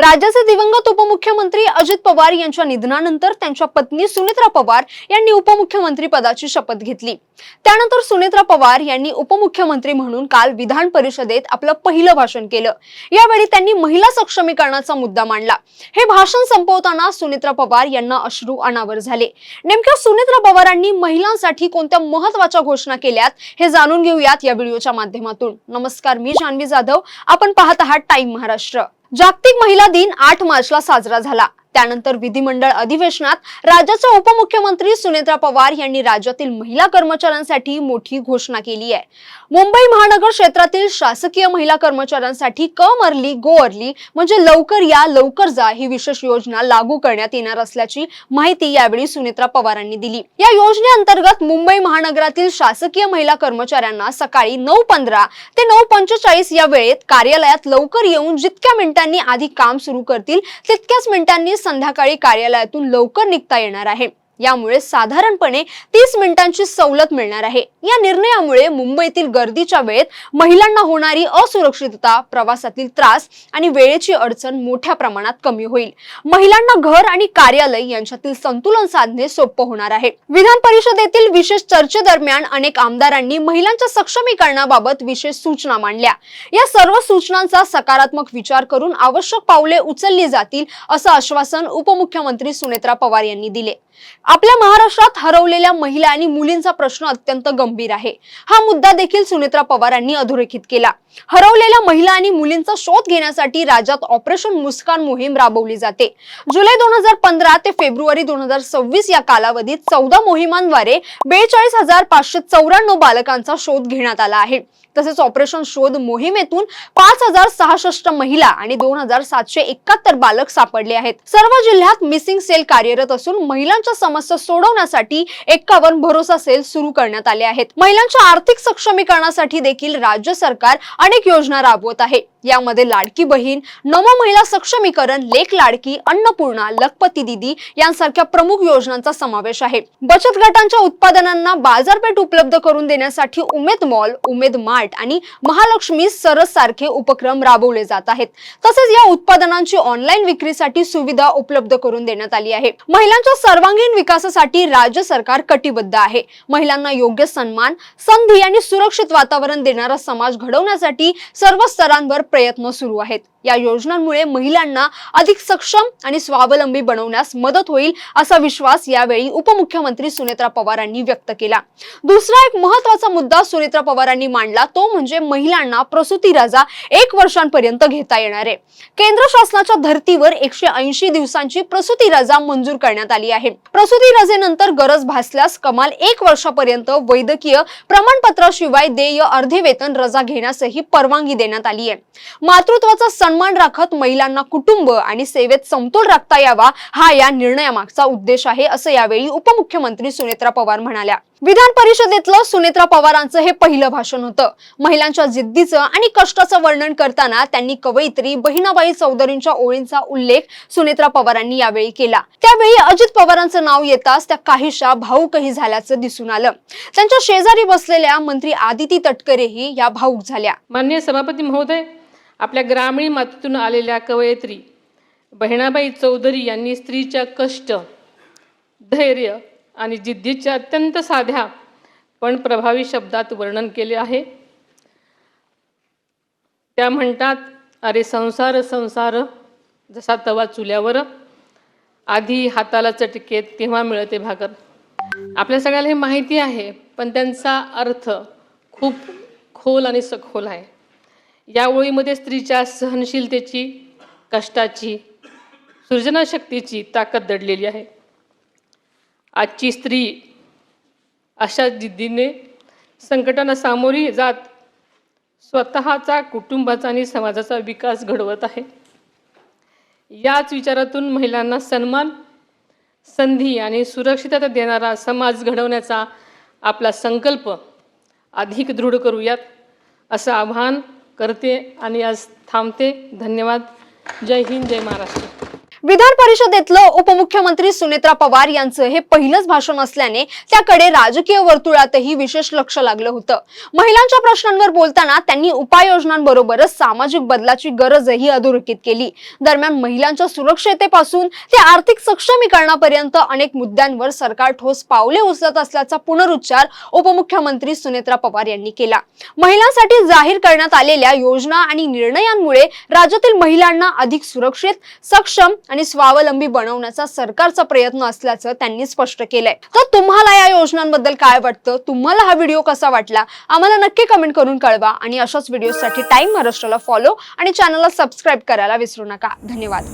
राज्याचे दिवंगत उपमुख्यमंत्री अजित पवार यांच्या निधनानंतर त्यांच्या पत्नी सुनेत्रा पवार यांनी उपमुख्यमंत्री पदाची शपथ घेतली। त्यानंतर सुनेत्रा पवार यांनी उपमुख्यमंत्री म्हणून काल विधान परिषदेत आपलं पहिलं भाषण केलं। यावेळी त्यांनी महिला सक्षमीकरणाचा मुद्दा मांडला। हे भाषण संपवताना सुनेत्रा पवार यांना अश्रू अनावर झाले। नेमक्या सुनेत्रा पवारांनी महिलांसाठी कोणत्या महत्त्वाच्या घोषणा केल्यात हे जाणून घेऊयात या व्हिडिओच्या माध्यमातून। नमस्कार, मी जान्हवी जाधव, आपण पाहत आहात टाइम महाराष्ट्र। जागतिक महिला दिन 8 मार्चला साजरा झाला। त्यानंतर विधिमंडळ अधिवेशनात राज्याच्या उपमुख्यमंत्री सुनेत्रा पवार यांनी राज्यातील महिला कर्मचाऱ्यांसाठी मोठी घोषणा केली आहे। मुंबई महानगर क्षेत्रातील शासकीय महिला कर्मचाऱ्यांसाठी कम अर्ली गो अर्ली म्हणजे लवकर या लवकर जा ही विशेष योजना लागू करण्यात येणार असल्याची माहिती यावेळी सुनेत्रा पवारांनी दिली। या योजनेअंतर्गत मुंबई महानगरातील शासकीय महिला कर्मचाऱ्यांना सकाळी 9:15 ते 9:45 या वेळेत कार्यालयात लवकर येऊन जितक्या मिनिटांनी आधी काम सुरू करतील तितक्याच मिनिटांनी संध्याकाळी कार्यालयातून लवकर निघता येणार आहे। यामुळे साधारणपणे 30 मिनिटांची सवलत मिळणार आहे। या निर्णयामुळे मुंबईतील गर्दीच्या वेळेत महिलांना होणारी असुरक्षितता, प्रवासातील त्रास आणि वेळेची अडचण मोठ्या प्रमाणात कमी होईल। महिलांना घर आणि कार्यालय यांच्यातील संतुलन साधणे सोपं होणार आहे। विधान परिषदेतील विशेष चर्चेदरम्यान अनेक आमदारांनी महिलांच्या सक्षमीकरणाबाबत विशेष सूचना मांडल्या। या सर्व सूचनांचा सकारात्मक विचार करून आवश्यक पावले उचलली जातील असं आश्वासन उपमुख्यमंत्री सुनेत्रा पवार यांनी दिले। आपल्या महाराष्ट्रात हरवलेल्या महिला आणि मुलींचा प्रश्न अत्यंत गंभीर आहे। हा मुद्दा देखील सुनेत्रा पवारांनी अधोरेखित केला। हरवलेल्या महिला आणि मुलींचा शोध घेण्यासाठी राज्यात ऑपरेशन मुस्कान मोहीम राबवली जाते। जुलै 2015 ते फेब्रुवारी 2026 या कालावधीत 14 मोहिमांद्वारे 42,594 बालकांचा शोध घेण्यात आला आहे। तसेच ऑपरेशन शोध मोहिमेतून 5,066 महिला आणि 2,771 बालक सापडले आहेत। सर्व जिल्ह्यात मिसिंग सेल कार्यरत असून महिलांच्या समस्या सोडवण्यासाठी 51 भरोसा सेल सुरू करण्यात आले आहेत। महिलांच्या आर्थिक सक्षमीकरणासाठी देखील राज्य सरकार अनेक योजना राबवत आहे। यामध्ये लाडकी बहीण, नमो महिला सक्षमीकरण, लेक लाडकी, अन्नपूर्णा, लखपती दीदी यांसारख्या प्रमुख योजनांचा समावेश आहे। बचत गटांच्या उत्पादनांना बाजारपेठ उपलब्ध करून देण्यासाठी उमेद मॉल, उमेद मार्ट आणि महालक्ष्मी सरस सारखे उपक्रम राबवले जात आहेत। तसेच या उत्पादनांची ऑनलाईन विक्रीसाठी सुविधा उपलब्ध करून देण्यात आली आहे। महिलांच्या सर्वांगीण विकासासाठी राज्य सरकार कटिबद्ध आहे। महिलांना योग्य सन्मान, संधी आणि सुरक्षित वातावरण देणारा समाज घडवण्यासाठी सर्व स्तरांवर प्रयत्न सुरू आहेत। या योजनांमुळे महिलांना अधिक सक्षम आणि स्वावलंबी बनवण्यास मदत होईल असा विश्वास यावेळी उपमुख्यमंत्री सुनेत्रा पवारांनी व्यक्त केला। दुसरा एक महत्त्वाचा मुद्दा सुनेत्रा पवारांनी मांडला तो म्हणजे महिलांना प्रसूती रजा 1 वर्षांपर्यंत घेता येणार आहे। केंद्र शासनाच्या धर्तीवर 180 दिवसांची प्रसूती रजा मंजूर करण्यात आली आहे। प्रसूती रजेनंतर गरज भासल्यास कमाल 1 वर्षापर्यंत वैद्यकीय प्रमाणपत्राशिवाय देय अर्धे वेतन रजा घेण्यासही परवानगी देण्यात आली आहे। मातृत्वाचा सन्मान राखत महिलांना कुटुंब आणि सेवेत समतोल राखता यावा हा या निर्णयामागचा उद्देश आहे असं यावेळी उपमुख्यमंत्री सुनेत्रा पवार म्हणाल्या। विधान परिषदेतलं सुनेत्रा पवारांचं हे पहिलं भाषण होतं। महिलांच्या जिद्दीचं आणि कष्टाचं वर्णन करताना त्यांनी कवयित्री बहिणाबाई चौधरींच्या ओळींचा उल्लेख सुनेत्रा पवारांनी यावेळी केला। त्यावेळी अजित पवारांचं नाव येताच त्या काहीशा भावुकही झाल्याचं दिसून आलं। त्यांच्या शेजारी बसलेल्या मंत्री आदिती तटकरेही या भावुक झाल्या। माननीय सभापती महोदय, आपल्या ग्रामीण मातीतून आलेल्या कवयित्री बहिणाबाई चौधरी यांनी स्त्रीच्या कष्ट, धैर्य आणि जिद्दीच्या अत्यंत साध्या पण प्रभावी शब्दात वर्णन केले आहे। त्या म्हणतात, अरे संसार संसार जसा तवा चुल्यावर, आधी हाताला चटकेत तेव्हा मिळते भाकर। आपल्या सगळ्याला हे माहिती आहे, पण त्यांचा अर्थ खूप खोल आणि सखोल आहे। या ओळीमध्ये स्त्रीच्या सहनशीलतेची, कष्टाची, सृजनशक्तीची ताकद दडलेली आहे। आजची स्त्री अशा जिद्दीने संकटांना सामोरी जात स्वतःचा, कुटुंबाचा आणि समाजाचा विकास घडवत आहे। याच विचारातून महिलांना सन्मान, संधी आणि सुरक्षितता देणारा समाज घडवण्याचा आपला संकल्प अधिक दृढ करूयात असं आवाहन करते आणि आज थांबते। धन्यवाद। जय हिंद, जय महाराष्ट्र। विधान परिषदेतलं उपमुख्यमंत्री सुनेत्रा पवार यांचं हे पहिलंच भाषण असल्याने त्याकडे राजकीय वर्तुळातही विशेष लक्ष लागलं होतं. महिलांच्या प्रश्नांवर बोलताना त्यांनी उपाययोजनांबरोबरच सामाजिक बदलाची गरजही अधोरेखित केली. दरम्यान महिलांच्या सुरक्षिततेपासून ते आर्थिक सक्षमीकरणापर्यंत अनेक मुद्द्यांवर सरकार ठोस पावले उचलत असल्याचा पुनरुच्चार उपमुख्यमंत्री सुनेत्रा पवार यांनी केला. महिलांसाठी जाहीर करण्यात आलेल्या योजना आणि निर्णयांमुळे राज्यातील महिलांना अधिक सुरक्षित, सक्षम आणि स्वावलंबी बनवण्याचा सरकारचा प्रयत्न असल्याचं त्यांनी स्पष्ट केलंय. तर तुम्हाला या योजनांबद्दल काय वाटतं? तुम्हाला हा व्हिडिओ कसा वाटला? आम्हाला नक्की कमेंट करून कळवा आणि अशाच व्हिडिओसाठी टाइम महाराष्ट्राला फॉलो आणि चॅनलला सबस्क्राईब करायला विसरू नका. धन्यवाद.